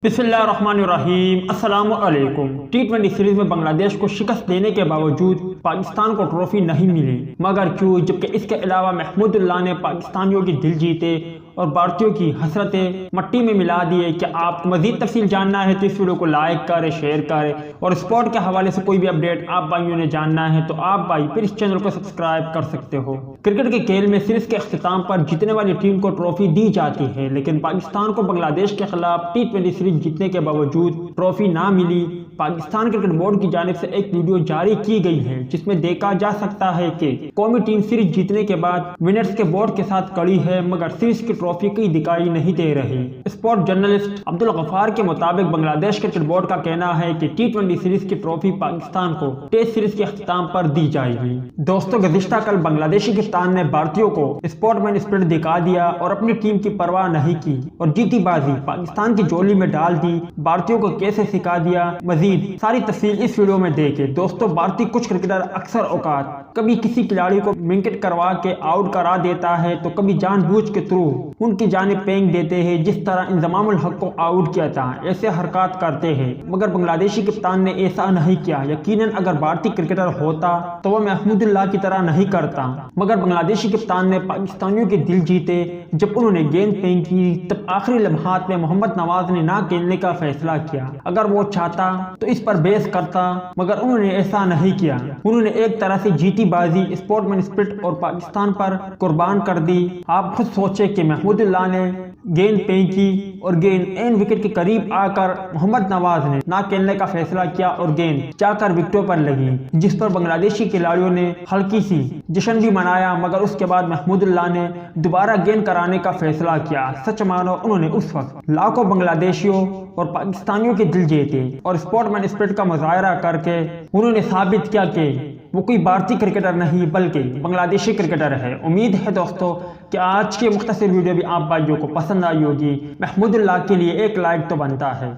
बिस्मिल्लाहिर्रहमानिर्रहीम। अस्सलाम वालेकुम। T20 सीरीज में बांग्लादेश को शिकस्त देने के बावजूद पाकिस्तान को ट्रॉफी नहीं मिली, मगर क्यों? जबकि इसके अलावा महमूदुल्लाह ने पाकिस्तानियों की दिल जीते और भारतीयों की हसरतें मट्टी में मिला दिए। क्या आपको मजीद तफसील जानना है तो इस वीडियो को लाइक करें, शेयर करें, और स्पोर्ट के हवाले से कोई भी अपडेट आप भाइयों ने जानना है तो आप भाई फिर इस चैनल को सब्सक्राइब कर सकते हो। क्रिकेट के खेल में सीरीज के अख्तिताम पर जीतने वाली टीम को ट्रॉफी दी जाती है, लेकिन पाकिस्तान को बांग्लादेश के खिलाफ T20 सीरीज जीतने के बावजूद ट्रॉफी ना मिली। पाकिस्तान क्रिकेट बोर्ड की जानिब से एक वीडियो जारी की गई है जिसमें देखा जा सकता है कि कौमी टीम सीरीज जीतने के बाद विनर्स के बोर्ड के साथ खड़ी है, मगर सीरीज की ट्रॉफी की दिखाई नहीं दे रही। स्पोर्ट जर्नलिस्ट अब्दुल गफ्फार के मुताबिक बांग्लादेश क्रिकेट बोर्ड का कहना है कि T20 सीरीज की ट्रॉफी पाकिस्तान को टेस्ट सीरीज के अख्तिताम पर दी जाएगी। दोस्तों, गुज़िश्ता कल बांग्लादेशी कप्तान ने भारतीयों को स्पोर्टमैन स्पिरिट दिखा दिया और अपनी टीम की परवाह नहीं की और जीती बाजी पाकिस्तान की झोली में डाल दी। भारतीयों को कैसे सिखा दिया, मजीद सारी तफसील इस वीडियो में देखें। दोस्तों, भारतीय कुछ क्रिकेटर अक्सर औकात कभी किसी खिलाड़ी को विकेट करवा के आउट करा देता है तो कभी जानबूझ के थ्रू उनकी जानिब फेंक देते हैं, जिस तरह इंजमामुल हक को आउट किया था। ऐसे हरकत करते हैं, मगर बांग्लादेशी कप्तान ने ऐसा नहीं किया। यकीनन अगर भारतीय क्रिकेटर होता तो वह महमूदुल्लाह की तरह नहीं करता, मगर बांग्लादेशी कप्तान ने पाकिस्तानियों के दिल जीते। जब उन्होंने गेंद फेंकी तब आखिरी लम्हात में मोहम्मद नवाज ने ना खेलने का फैसला किया। अगर वो चाहता तो इस पर बहस करता, मगर उन्होंने ऐसा नहीं किया। उन्होंने एक तरह से जीती बाजी स्पोर्टमैन स्पिरिट और पाकिस्तान पर कुर्बान कर दी। आप खुद सोचे कि महमूदुल्लाह ने गेंद फेंकी और गेंद एन विकेट के करीब आकर मोहम्मद नवाज ने ना खेलने का फैसला किया और गेंद जाकर विकेटों पर लगी, जिस पर बांग्लादेशी खिलाड़ियों ने हल्की सी जश्न भी मनाया, मगर उसके बाद महमूदुल्लाह ने दोबारा गेंद कराने का फैसला किया। सच मानो उन्होंने उस वक्त लाखों बांग्लादेशियों और पाकिस्तानियों के दिल जीते और स्पोर्टमैन स्पिरिट का मुजाहरा करके उन्होंने साबित किया कि वो कोई भारतीय क्रिकेटर नहीं बल्कि बांग्लादेशी क्रिकेटर है। उम्मीद है दोस्तों कि आज की मुख्तसर वीडियो भी आप भाइयों को पसंद आई होगी। महमूदुल्लाह के लिए एक लाइक तो बनता है।